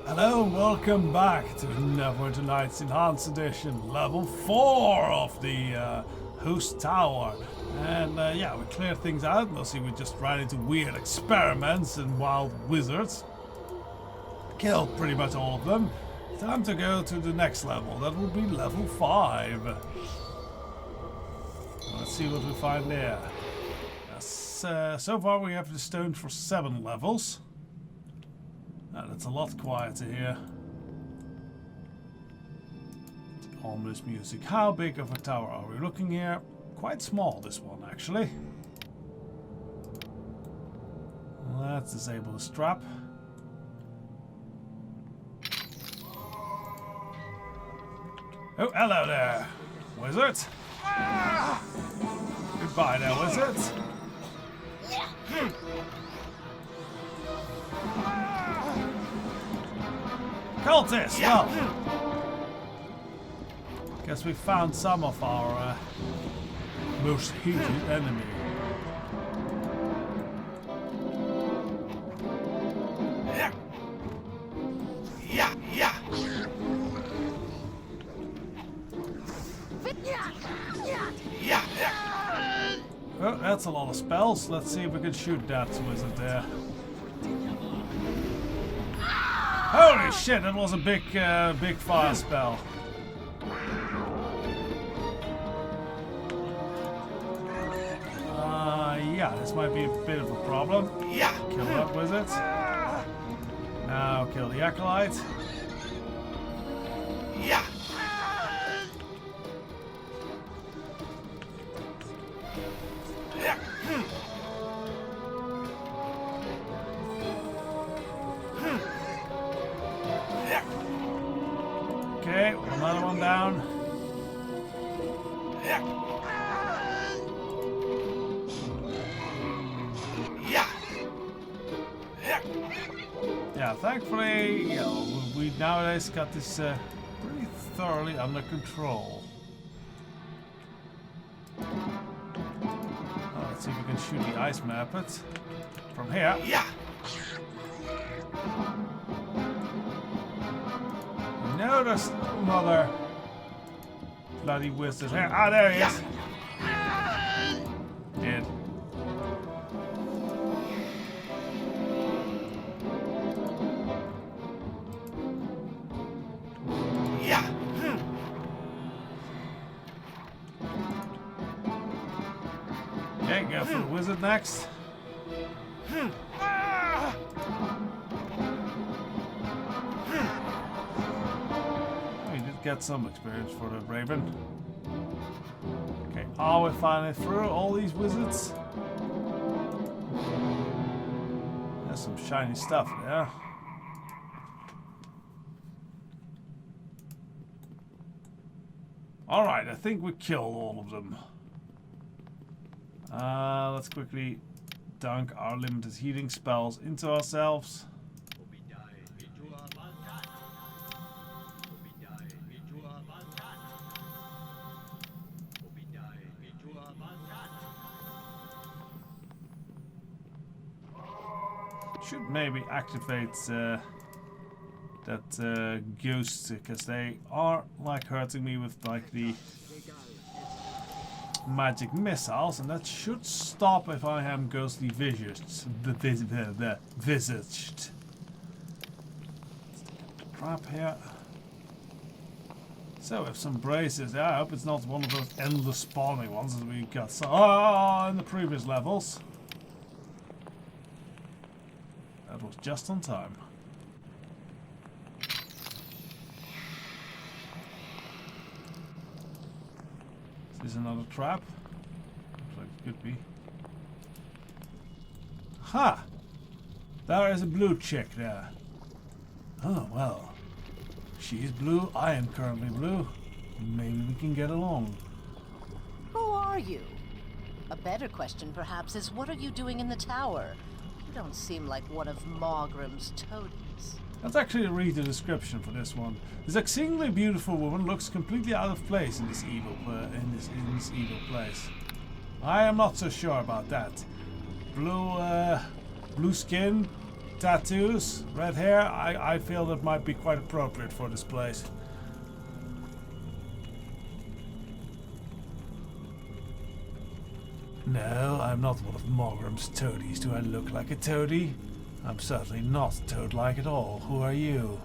Hello and welcome back to Neverwinter Nights Enhanced Edition, level 4 of the Host Tower. And yeah, we cleared things out. Mostly we just ran into weird experiments and wild wizards. Killed pretty much all of them. Time to go to the next level. That will be level 5. Let's see what we find there. So far we have the stone for 7 levels. That's a lot quieter here. Ominous music. How big of a tower are we looking here? Quite small, this one actually. Let's disable the strap. Oh, hello there, wizard. Goodbye there, wizard. Cultists! Well, guess we found some of our most hated enemy. Oh, that's a lot of spells. Let's see if we can shoot that wizard there. Holy shit, that was a big fire spell. Yeah, this might be a bit of a problem. Kill that wizard. Now kill the acolyte. Okay, another one down. Yeah, thankfully, you know, we nowadays got this pretty thoroughly under control. Oh, let's see if we can shoot the ice mappet from here. Notice mother bloody wizard here. Ah, there he is. Dead. Okay, go for the wizard next. Get some experience for the Raven. Okay, are we finally through all these wizards? There's some shiny stuff there. Alright, I think we killed all of them. Let's quickly dunk our limited healing spells into ourselves. Should maybe activate that ghost, because they are like hurting me with like the magic missiles, and that should stop if I am ghostly visaged. Visaged. Crap here. So we have some braces. Yeah, I hope it's not one of those endless spawning ones that we got in the previous levels. That was just on time. Is this another trap? Looks like it could be. Ha! There is a blue chick there. Oh, well. She is blue, I am currently blue. Maybe we can get along. Who are you? A better question, perhaps, is what are you doing in the tower? You don't seem like one of Maugrim's toadies. Let's actually read the description for this one. This exceedingly beautiful woman looks completely out of place in this evil place. I am not so sure about that. Blue skin, tattoos, red hair, I feel that might be quite appropriate for this place. No, I'm not one of Maugrim's toadies. Do I look like a toady? I'm certainly not toad-like at all. Who are you?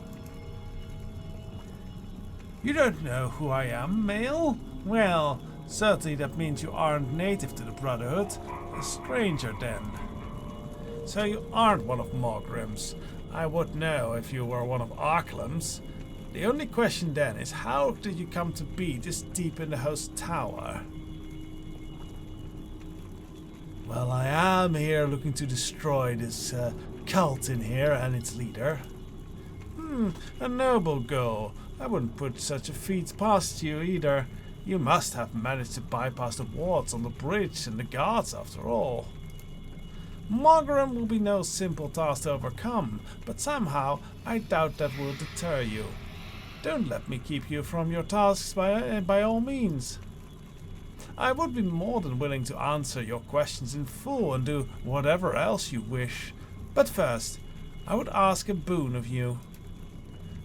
You don't know who I am, male? Well, certainly that means you aren't native to the Brotherhood. A stranger then. So you aren't one of Maugrim's. I would know if you were one of Arklem's. The only question then is, how did you come to be this deep in the host tower? Well, I am here looking to destroy this cult in here and its leader. A noble goal. I wouldn't put such a feat past you either. You must have managed to bypass the wards on the bridge and the guards after all. Maugrim will be no simple task to overcome, but somehow I doubt that will deter you. Don't let me keep you from your tasks by all means. I would be more than willing to answer your questions in full and do whatever else you wish. But first, I would ask a boon of you.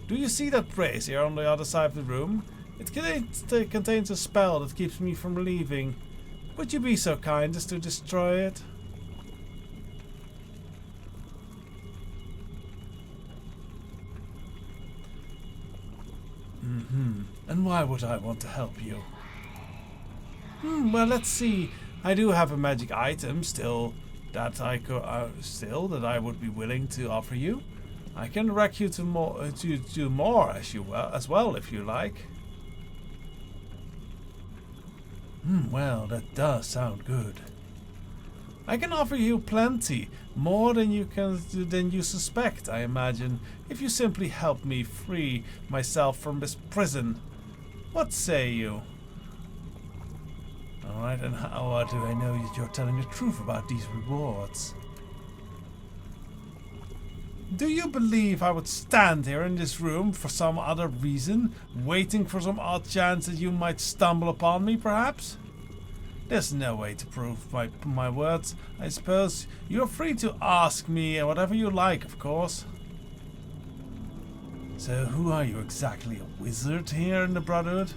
Do you see that brazier on the other side of the room? It contains a spell that keeps me from leaving. Would you be so kind as to destroy it? And why would I want to help you? Well, let's see. I do have a magic item still that I would be willing to offer you. I can direct you to do more as well if you like. Well, that does sound good. I can offer you plenty, more than you suspect, I imagine, if you simply help me free myself from this prison. What say you? Alright, and how do I know that you're telling the truth about these rewards? Do you believe I would stand here in this room for some other reason, waiting for some odd chance that you might stumble upon me, perhaps? There's no way to prove my words, I suppose. You're free to ask me whatever you like, of course. So who are you exactly? A wizard here in the Brotherhood?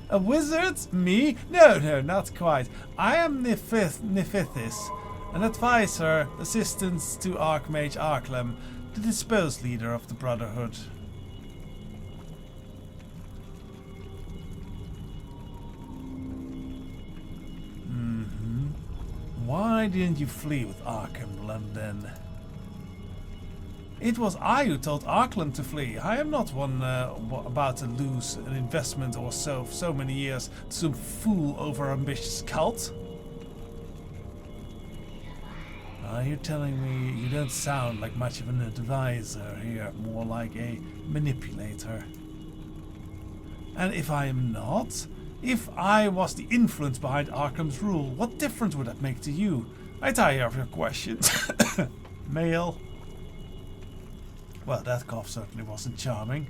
A wizard? Me? No, not quite. I am Nephithis, an advisor, assistant to Archmage Arklem, the deposed leader of the Brotherhood. Why didn't you flee with Arklem then? It was I who told Arklem to flee. I am not one about to lose an investment or so many years to some fool over-ambitious cult. You're telling me you don't sound like much of an advisor here, more like a manipulator. And if I am not? If I was the influence behind Arklem's rule, what difference would that make to you? I tire of your questions. Male. Well, that cough certainly wasn't charming.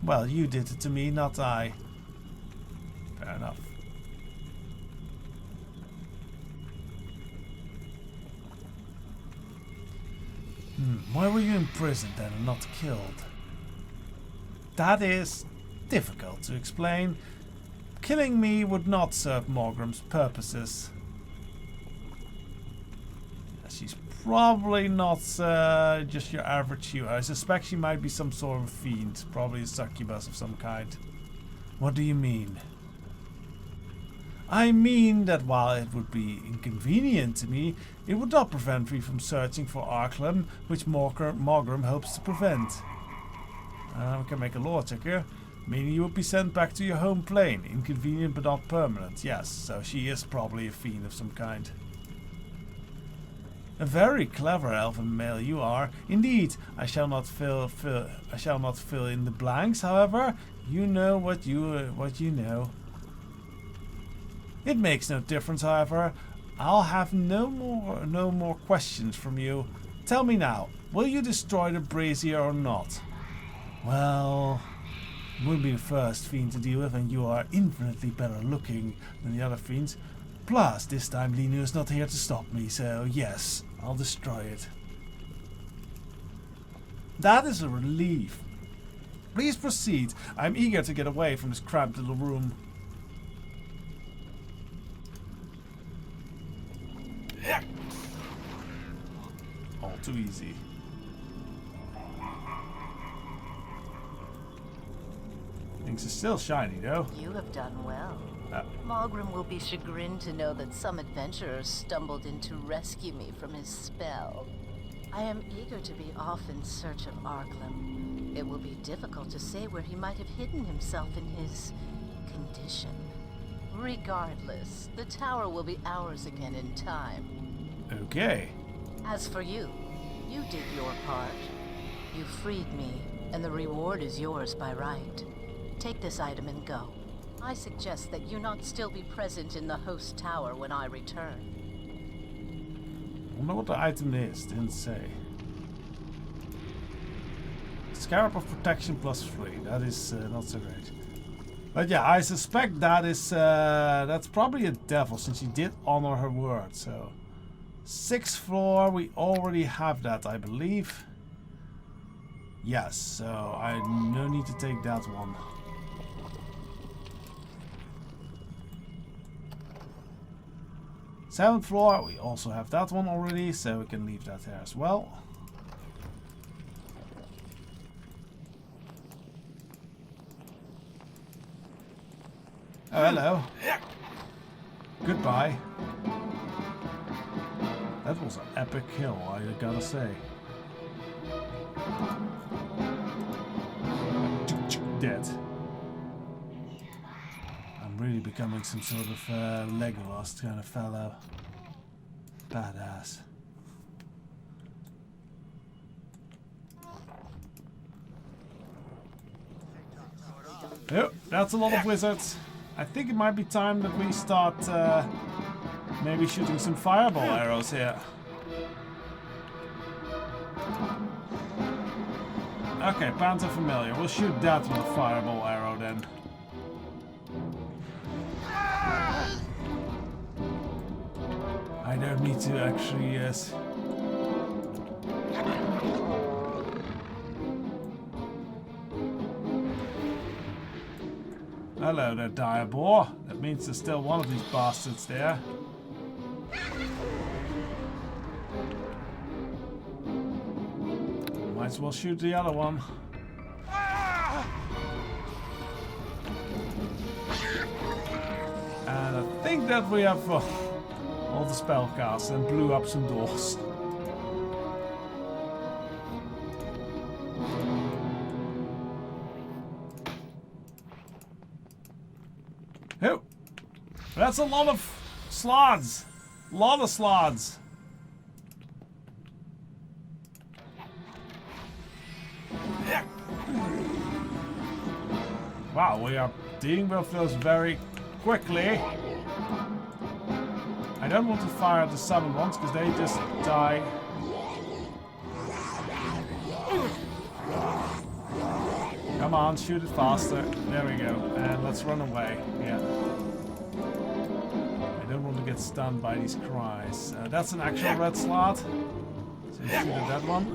Well, you did it to me, not I. Fair enough. Why were you imprisoned then and not killed? That is difficult to explain. Killing me would not serve Maugrim's purposes. She's probably not just your average human. I suspect she might be some sort of fiend, probably a succubus of some kind. What do you mean? I mean that while it would be inconvenient to me, it would not prevent me from searching for Arklem, which Maugrim hopes to prevent. We can make a law check here. Meaning you would be sent back to your home plane. Inconvenient but not permanent. Yes, so she is probably a fiend of some kind. A very clever elven male you are. Indeed, I shall not fill in the blanks, however. You know what you know. It makes no difference, however. I'll have no more questions from you. Tell me now, will you destroy the brazier or not? Well, you wouldn't be the first fiend to deal with, and you are infinitely better looking than the other fiends. Plus, this time Linu is not here to stop me, so yes, I'll destroy it. That is a relief. Please proceed. I'm eager to get away from this cramped little room. All too easy. Things are still shiny, though. You have done well. Maugrim will be chagrined to know that some adventurer stumbled in to rescue me from his spell. I am eager to be off in search of Arklem. It will be difficult to say where he might have hidden himself in his condition. Regardless, the tower will be ours again in time. Okay. As for you, you did your part. You freed me, and the reward is yours by right. Take this item and go. I suggest that you not still be present in the host tower when I return. I wonder what the item is. Didn't say. Scarab of Protection +3. That is not so great. But yeah, I suspect that is that's probably a devil, since she did honor her word. So 6th floor, we already have that, I believe. Yes, so I no need to take that one. Seventh floor, we also have that one already, so we can leave that there as well. Oh, hello. Goodbye. That was an epic kill, I gotta say. Dead. I'm really becoming some sort of Legolas kind of fellow. Badass. Yep, that's a lot of wizards. I think it might be time that we start maybe shooting some fireball arrows here. Okay, Panther familiar. We'll shoot that with a fireball arrow then. I don't need to actually, yes. Hello there, Direbore. That means there's still one of these bastards there. Might as well shoot the other one. And I think that we have all the spellcasts and blew up some doors. Oh, that's a lot of slots. Lot of slots. Wow, we are dealing with those very quickly. I don't want to fire at the summon ones because they just die. Come on, shoot it faster. There we go. And let's run away. Yeah. I don't want to get stunned by these cries. That's an actual red slot. So you shoot at that one.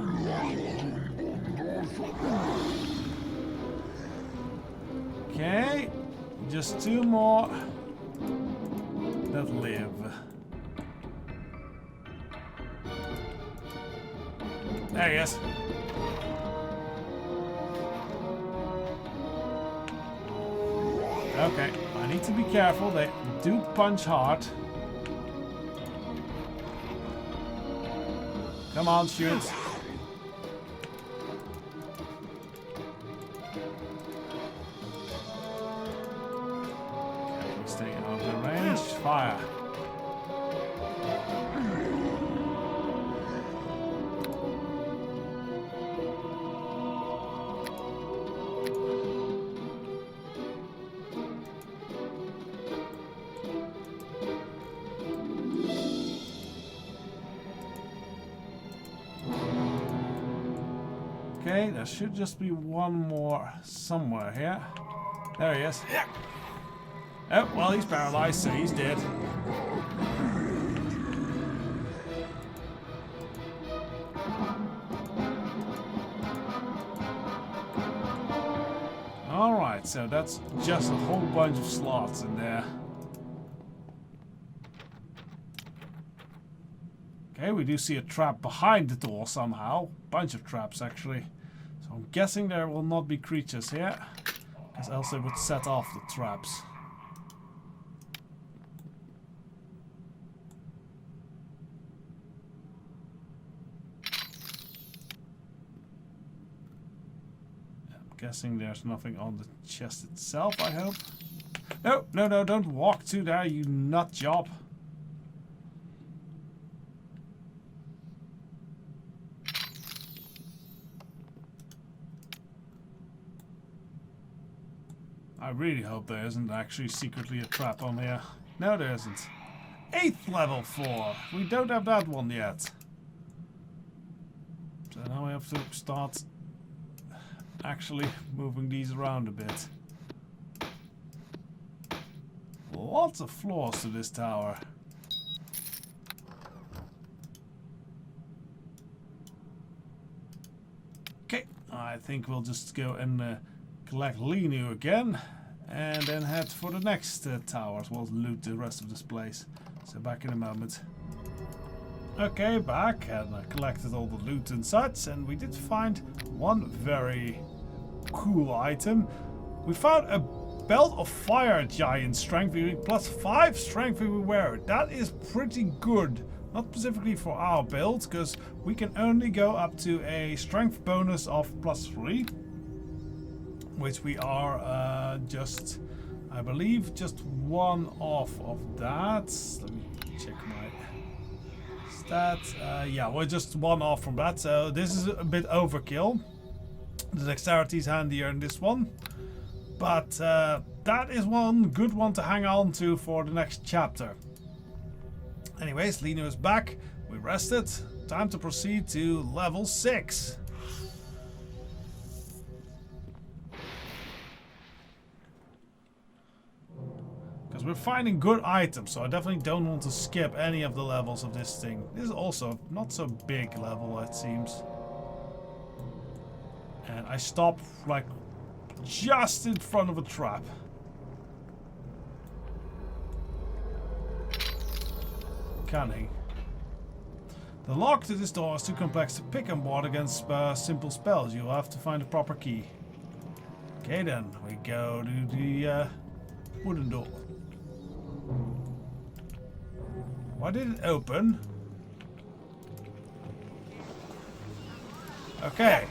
Okay. Just 2 more that live. There he is. Okay, I need to be careful. They do punch hard. Come on, shoot. Okay, stay out of the range. Fire. Okay, there should just be one more somewhere here. There he is. Oh, well, he's paralyzed, so he's dead. Alright, so that's just a whole bunch of slots in there. Okay, we do see a trap behind the door somehow. Bunch of traps actually. So I'm guessing there will not be creatures here, because else they would set off the traps. Guessing there's nothing on the chest itself, I hope. No, no, no, don't walk to there, you nut job. I really hope there isn't actually secretly a trap on here. No, there isn't. 8th level 4. We don't have that one yet. So now we have to start actually moving these around a bit. Lots of floors to this tower. Okay, I think we'll just go and collect Linu again and then head for the next towers. We'll loot the rest of this place. So back in a moment. Okay, back, and I collected all the loot and such, and we did find one very cool item. We found a belt of fire giant strength, plus 5 strength if we wear it. That is pretty good. Not specifically for our build, because we can only go up to a strength bonus of plus 3, which we are just, I believe, just one off of that. Let me check my stats. Yeah, we're just one off from that, so this is a bit overkill. The dexterity is handier in this one, but that is one good one to hang on to for the next chapter. Anyways, Lino is back. We rested. Time to proceed to level 6. Because we're finding good items, so I definitely don't want to skip any of the levels of this thing. This is also not so big level, it seems. And I stopped like just in front of a trap. Cunning. The lock to this door is too complex to pick and board against simple spells. You'll have to find a proper key. Okay then, we go to the wooden door. Why did it open? Okay.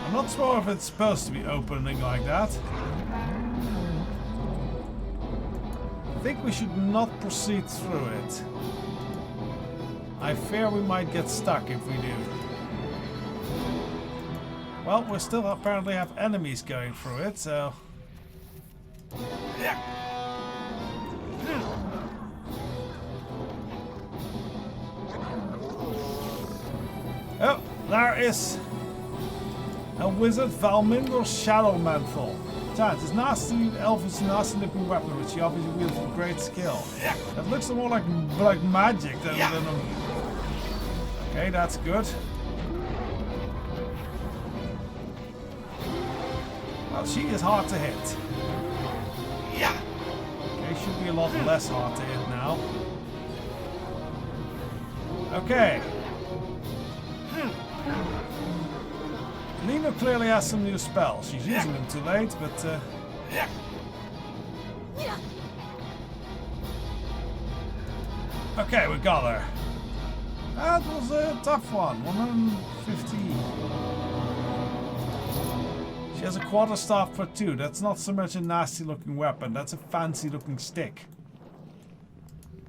I'm not sure if it's supposed to be opening like that. I think we should not proceed through it. I fear we might get stuck if we do. Well, we still apparently have enemies going through it, so... Oh, there is a wizard Valminder's Shadow Mantle. It's nasty elfish, nasty looking weapon which he obviously wields with great skill. That looks more like magic than a... Okay, that's good. Well, she is hard to hit. Okay, should be a lot less hard to hit now. Okay. Lena clearly has some new spells. She's using them too late, but... Okay, we got her. That was a tough one. 150. She has a quarterstaff for 2. That's not so much a nasty looking weapon. That's a fancy looking stick.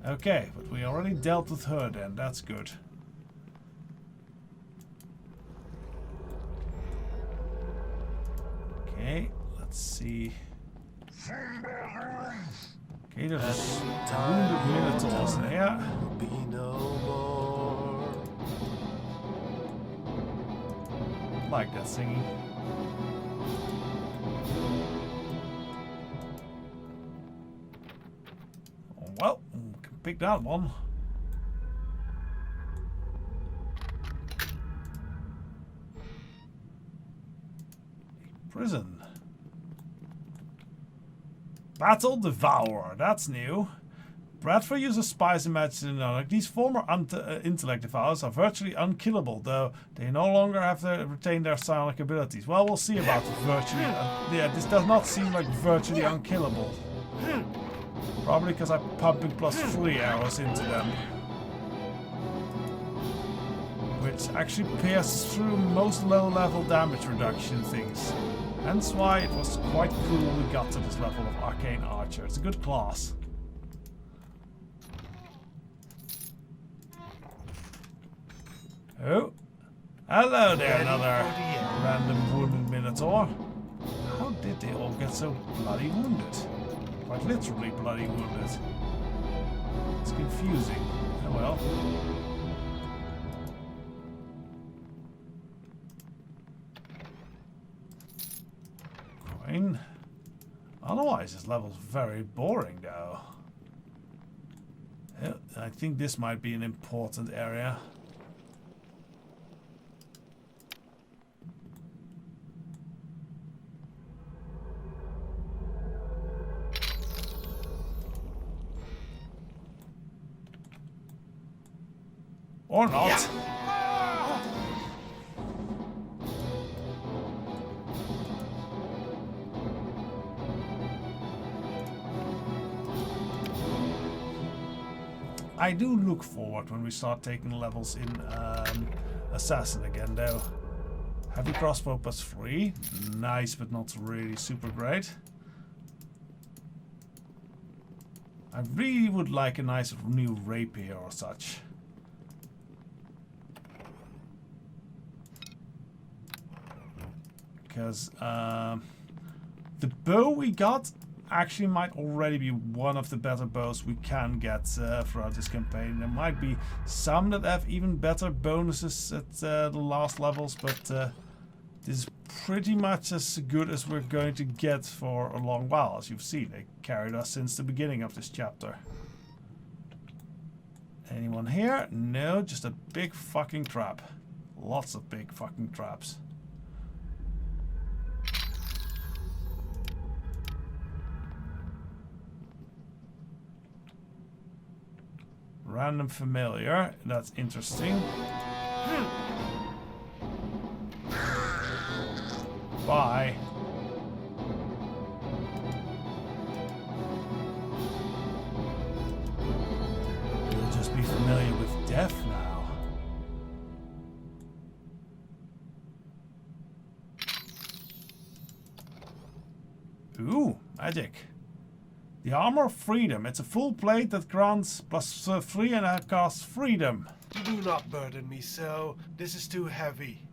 Okay, but we already dealt with her then. That's good. Okay, let's see. Okay, there's wounded minotaurs there. Like that singing. Well, we can pick that one. Prison. Battle Devourer, that's new. Bradford uses spies and magic in knowledge. These former intellect devourers are virtually unkillable, though they no longer have to retain their psionic abilities. Well, we'll see about virtually. Yeah, this does not seem like virtually unkillable. Probably because I'm pumping +3 arrows into them. Which actually pierces through most low-level damage reduction things. Hence why it was quite cool we got to this level of Arcane Archer. It's a good class. Oh, hello there, another random wounded Minotaur. How did they all get so bloody wounded? Quite literally bloody wounded. It's confusing. Oh well. Coin. Otherwise, this level's very boring, though. I think this might be an important area. Or not. Yeah. I do look forward when we start taking levels in Assassin again, though. Heavy crossbow +3. Nice, but not really super great. I really would like a nice new rapier or such. Because the bow we got actually might already be one of the better bows we can get throughout this campaign. There might be some that have even better bonuses at the last levels, but this is pretty much as good as we're going to get for a long while. As you've seen, they carried us since the beginning of this chapter. Anyone here? No, just a big fucking trap. Lots of big fucking traps. Random familiar, that's interesting. Bye. You'll just be familiar with death now. Ooh, magic. The Armor of Freedom. It's a full plate that grants +3 and costs freedom. Do not burden me so. This is too heavy.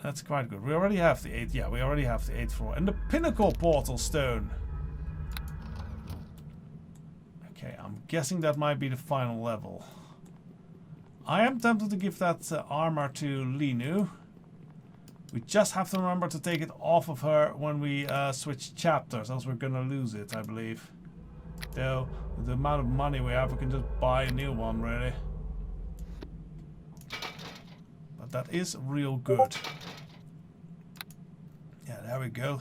That's quite good. We already have the 8th. Yeah, we already have the 8th floor. And the Pinnacle Portal Stone. Okay, I'm guessing that might be the final level. I am tempted to give that armor to Linu. We just have to remember to take it off of her when we switch chapters, else we're gonna lose it, I believe. Though, with the amount of money we have, we can just buy a new one, really. But that is real good. Yeah, there we go.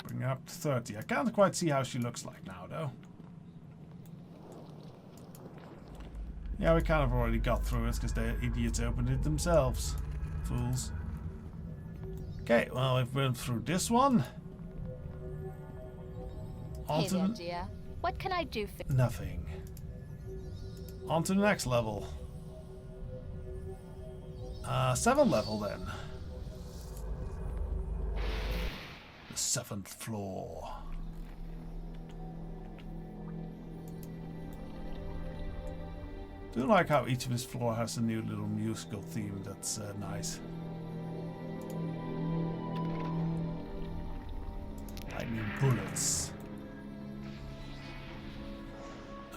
Bring her up to 30. I can't quite see how she looks like now, though. Yeah, we kind of already got through it, because the idiots opened it themselves. Fools. Okay, well, we've been through this one. Hey there, dear. What can I do for... Nothing. On to the next level. 7th level then. The 7th floor. Do like how each of his floor has a new little musical theme. That's nice. Lightning bullets.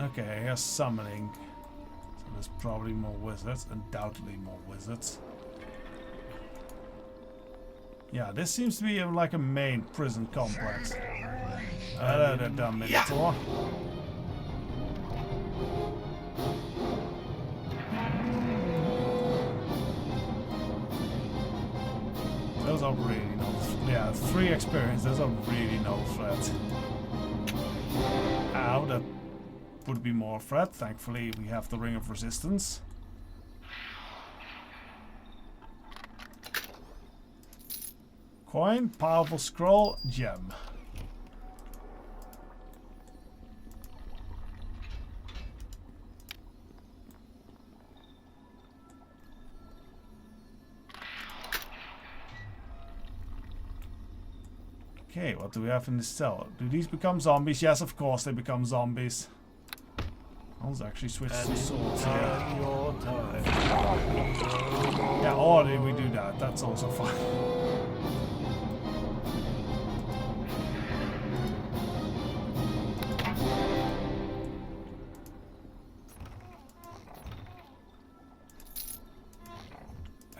Okay, here's summoning. So there's probably more wizards. Undoubtedly more wizards. Yeah, this seems to be like a main prison complex. Hello there, dumb Minotaur. Those are really no... Yeah, 3 experience. Those are really no threat. Ow, that would be more threat. Thankfully, we have the Ring of Resistance. Coin, powerful scroll, gem. Okay, what do we have in this cell? Do these become zombies? Yes, of course they become zombies. Let's actually switch to swords here. Yeah, or did we do that? That's also fine.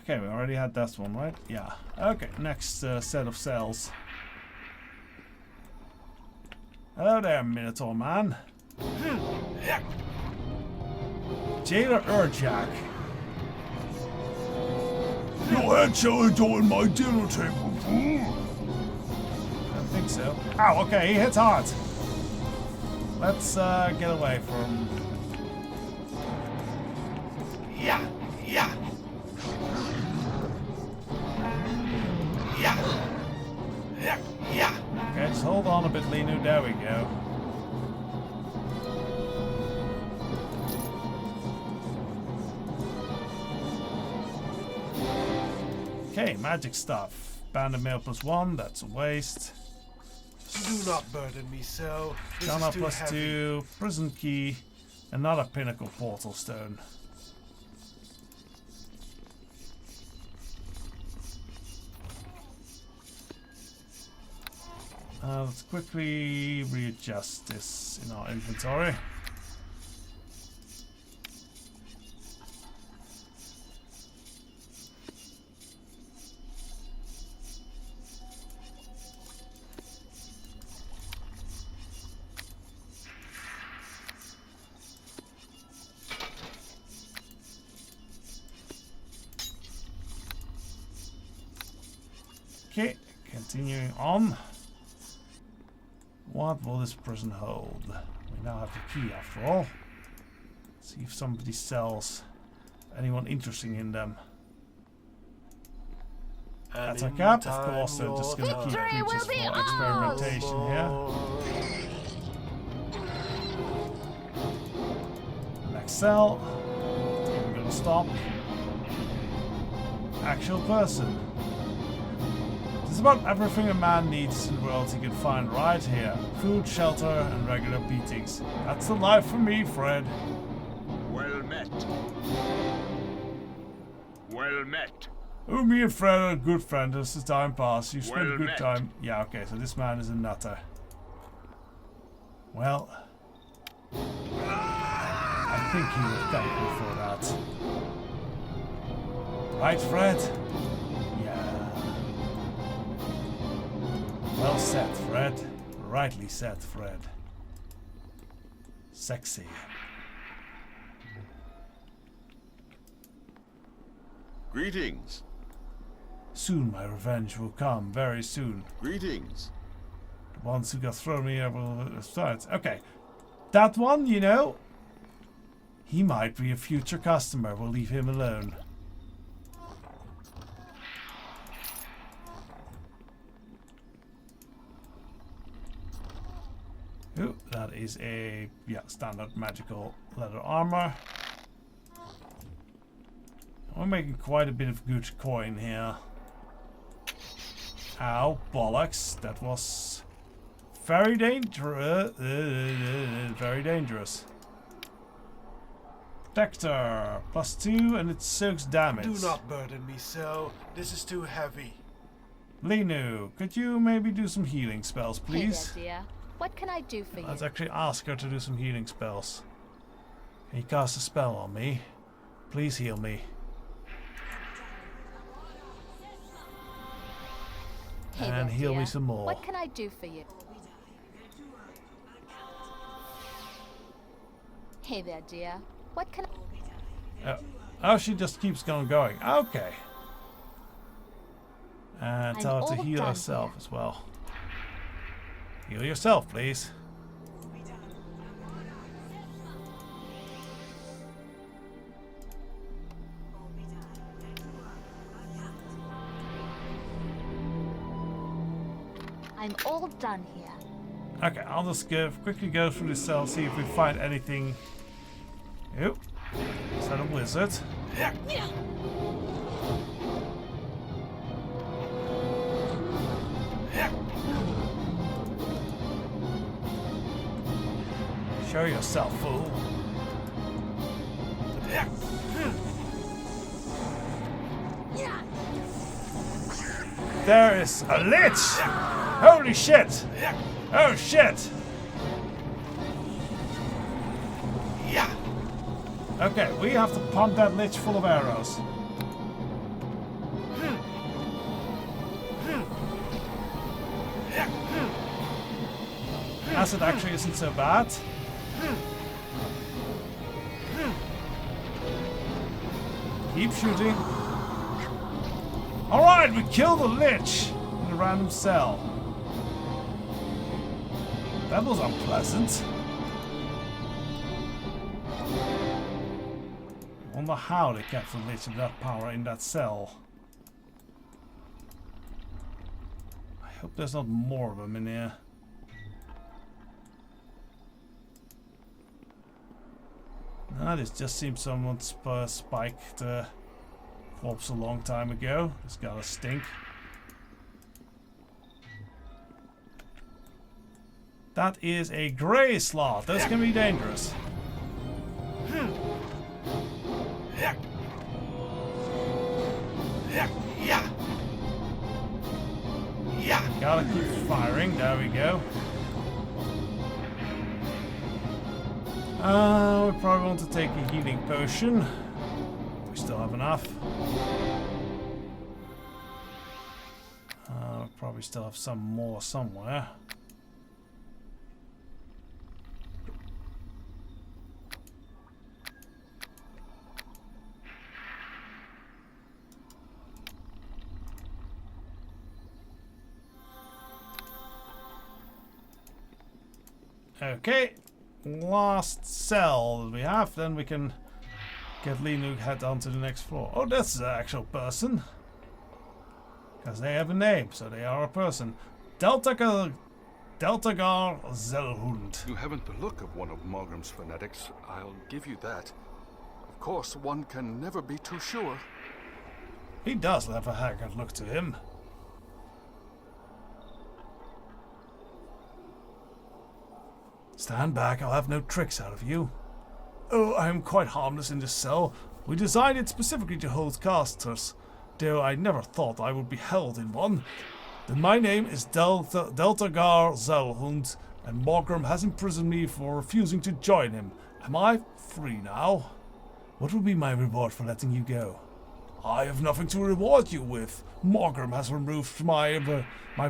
Okay, we already had that one, right? Yeah. Okay, next set of cells. Hello there, Minotaur man. Jailer Urjak. Your head shall adorn my dinner table, fool. I don't think so. Ow, okay, he hits hard. Let's get away from... Yeah, yeah. Yeah. Yeah, yeah. Okay, just hold on a bit, Linu. There we go. Okay, magic stuff. Banded mail +1, that's a waste. Do not burden me so. This Gunner is too heavy. +2, prison key, another pinnacle portal stone. Let's quickly readjust this in our inventory. Okay, continuing on. What will this prison hold? We now have the key after all. Let's see if somebody sells anyone interesting in them. That's a cap, of course, they're just gonna keep Victory creatures will be for ours! experimentation here. Next cell. I'm gonna stop. Actual person. It's about everything a man needs in the world he can find right here. Food, shelter, and regular beatings. That's the life for me, Fred. Well met. Well met. Oh, me and Fred are a good friend as the time passes. You spend Well a good met. time. Yeah, okay, so this man is a nutter. Well, I think he would thank me for that. Right, Fred? Yeah. Well said, Fred. Rightly said, Fred. Sexy. Greetings. Soon my revenge will come, very soon. Greetings. The ones who got thrown here will start. Okay. That one, you know, he might be a future customer. We'll leave him alone. Ooh, that is a standard magical leather armor. We're making quite a bit of good coin here. Ow, bollocks. That was very dangerous. Very dangerous. Protector, +2, and it soaks damage. Do not burden me so. This is too heavy. Linu, could you maybe do some healing spells, please? Hey there, dear. What can I do for Let's you? actually ask her to do some healing spells. Can you cast a spell on me? Please heal me. Hey And there, heal me dear. some more. What can I do for you? Hey there, dear. What can Oh, she just keeps on going. Okay. And I'm tell her to all heal done herself here. as well. Heal yourself, please. I'm all done here. Okay, I'll just quickly go through the cell, see if we find anything. Yep. Is that a wizard? Show yourself, fool. There is a lich! Holy shit! Oh shit! Yeah. Okay, we have to pump that lich full of arrows. Acid actually isn't so bad. Keep shooting. Alright, we killed a lich in a random cell. That was unpleasant. I wonder how they kept the lich of that power in that cell. I hope there's not more of them in here. No, this just seems someone spiked corpse a long time ago. It's gotta stink. That is a grey slot. Those can be dangerous. Gotta keep firing. There we go. We probably want to take a healing potion. We still have enough. We probably still have some more somewhere. Okay, last cell that we have, then we can get Linux head on to the next floor. Oh, that's the actual person. Because they have a name, so they are a person. Deltagar Zelhund. You haven't the look of one of Maugrim's fanatics, I'll give you that. Of course, one can never be too sure. He does have a haggard look to him. Stand back, I'll have no tricks out of you. Oh, I am quite harmless in this cell. We designed it specifically to hold casters, though I never thought I would be held in one. Then my name is Deltagar Zelhund, and Maugrim has imprisoned me for refusing to join him. Am I free now? What will be my reward for letting you go? I have nothing to reward you with. Maugrim has removed my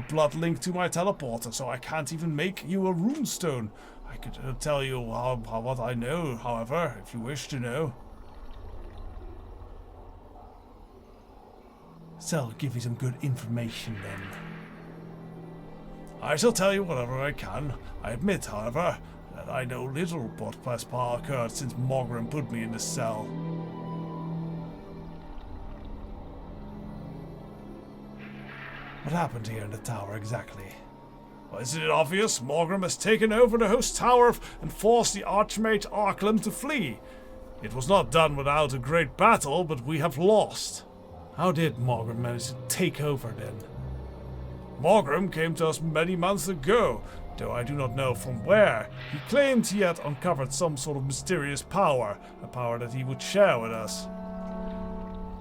blood link to my teleporter, so I can't even make you a runestone. I could tell you what I know, however, if you wish to know. So I'll give you some good information then. I shall tell you whatever I can. I admit, however, that I know little what has occurred since Maugrim put me in the cell. What happened here in the tower exactly? Well, isn't it obvious? Maugrim has taken over the host tower and forced the archmage Arklem to flee. It was not done without a great battle, but we have lost. How did Maugrim manage to take over then? Maugrim came to us many months ago, though I do not know from where. He claimed he had uncovered some sort of mysterious power, a power that he would share with us.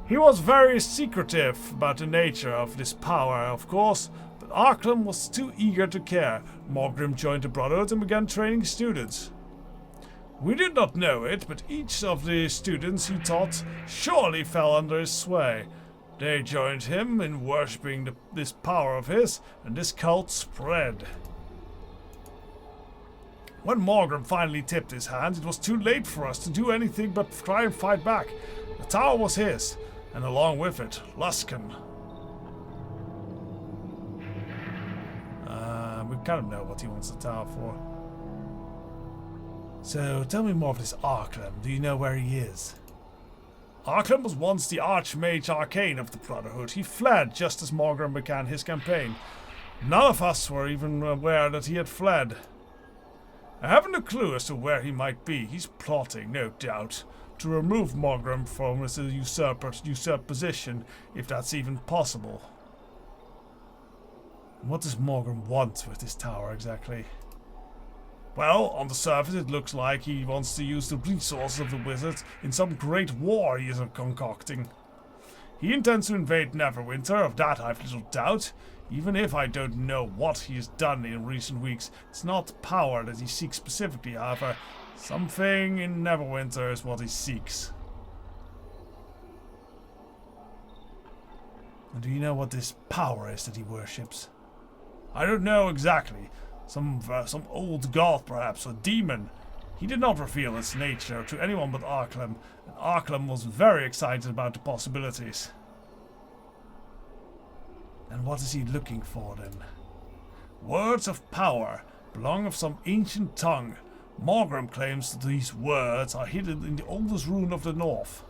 He was very secretive about the nature of this power, of course, but Arklem was too eager to care. Maugrim joined the Brotherhood and began training students. We did not know it, but each of the students he taught surely fell under his sway. They joined him in worshipping this power of his, and this cult spread. When Maugrim finally tipped his hand, it was too late for us to do anything but try and fight back. The tower was his, and along with it, Luskan. We kind of know what he wants the tower for. So, tell me more of this Arklem. Do you know where he is? Arklem was once the archmage arcane of the Brotherhood. He fled just as Maugrim began his campaign. None of us were even aware that he had fled. I haven't a clue as to where he might be. He's plotting, no doubt, to remove Maugrim from his usurped position, if that's even possible. And what does Maugrim want with this tower exactly? Well, on the surface it looks like he wants to use the resources of the wizards in some great war he is concocting. He intends to invade Neverwinter, of that I've little doubt. Even if I don't know what he has done in recent weeks, it's not power that he seeks specifically, however. Something in Neverwinter is what he seeks. And do you know what this power is that he worships? I don't know exactly. Some old god perhaps, or demon. He did not reveal its nature to anyone but Arklem, and Arklem was very excited about the possibilities. And what is he looking for then? Words of power, belong of some ancient tongue. Maugrim claims that these words are hidden in the oldest rune of the north.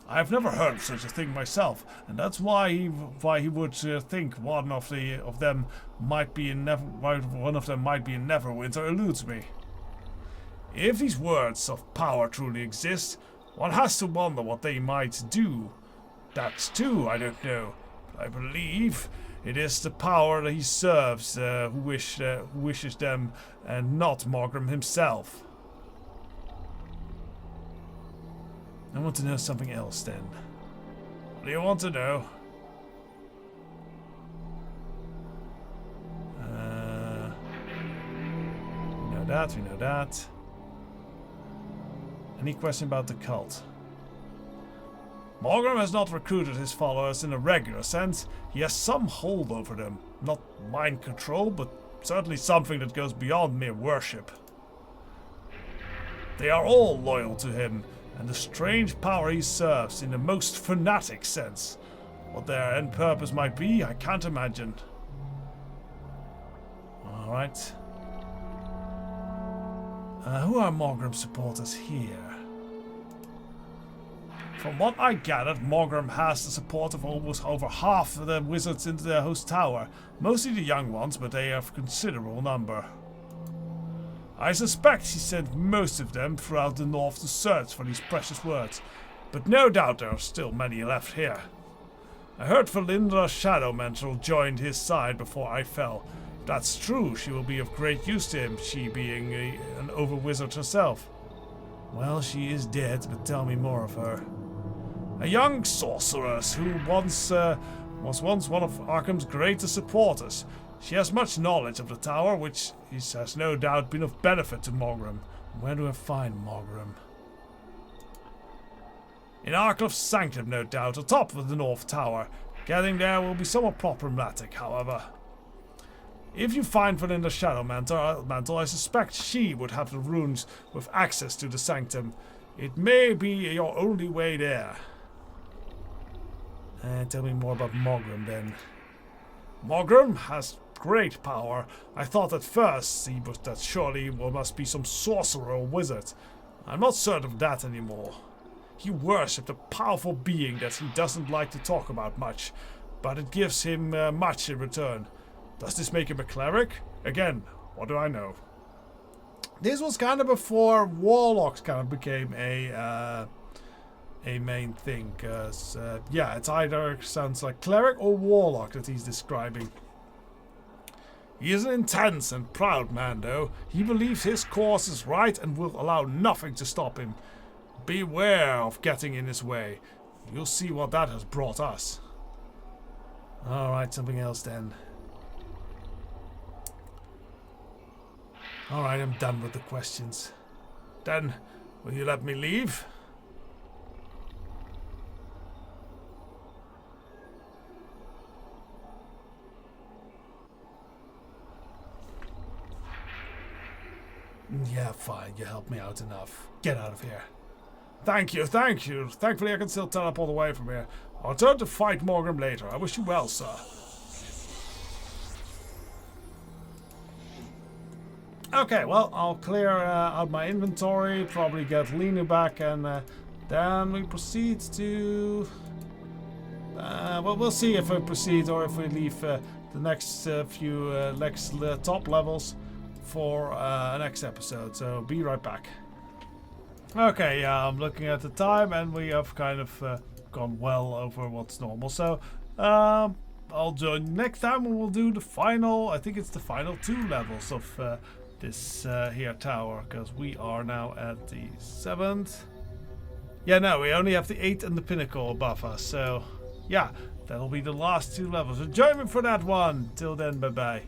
I have never heard of such a thing myself, and that's why he would think one of them might be in Neverwinter eludes me. If these words of power truly exist, one has to wonder what they might do. That too, I don't know. But I believe it is the power that he serves who wishes them, and not Maugrim himself. I want to know something else then. What do you want to know? We know that. Any question about the cult? Maugrim has not recruited his followers in a regular sense. He has some hold over them. Not mind control, but certainly something that goes beyond mere worship. They are all loyal to him, and the strange power he serves in the most fanatic sense. What their end purpose might be, I can't imagine. Alright. Who are Maugrim's supporters here? From what I gathered, Maugrim has the support of almost over half of the wizards in their host tower. Mostly the young ones, but they have a considerable number. I suspect he sent most of them throughout the north to search for these precious words, but no doubt there are still many left here. I heard Valinda Shadowmantle joined his side before I fell. If that's true, she will be of great use to him, she being an over-wizard herself. Well, she is dead, but tell me more of her. A young sorceress who was once one of Arkham's greatest supporters. She has much knowledge of the tower, which has no doubt been of benefit to Maugrim. Where do I find Maugrim? In Arklem's sanctum, no doubt, atop of the north tower. Getting there will be somewhat problematic, however. If you find Valinda Shadowmantle, I suspect she would have the runes with access to the sanctum. It may be your only way there. Tell me more about Maugrim then. Maugrim has great power. I thought at first that surely must be some sorcerer or wizard. I'm not certain of that anymore. He worshipped a powerful being that he doesn't like to talk about much, but it gives him much in return. Does this make him a cleric? Again, what do I know? This was kind of before warlocks kind of became a main thing, cause yeah, it's either sounds like cleric or warlock that he's describing. He is an intense and proud man, though. He believes his course is right and will allow nothing to stop him. Beware of getting in his way. You'll see what that has brought us. Alright, something else then. Alright, I'm done with the questions. Then, will you let me leave? Yeah, fine. You helped me out enough. Get out of here. Thank you, thank you. Thankfully, I can still teleport away from here. I'll return to fight Maugrim later. I wish you well, sir. Okay, well, I'll clear out my inventory, probably get Lena back, and then we proceed to... well, we'll see if we proceed or if we leave the next few top levels for next episode. So be right back. Okay, yeah, I'm looking at the time and we have kind of gone well over what's normal. So I'll join next time and we'll do the final, I think it's the final 2 levels of this here tower, because we are now at the 7th. Yeah, no, we only have the 8th and the pinnacle above us. So yeah, that'll be the last 2 levels. So join me for that one. Till then, bye bye.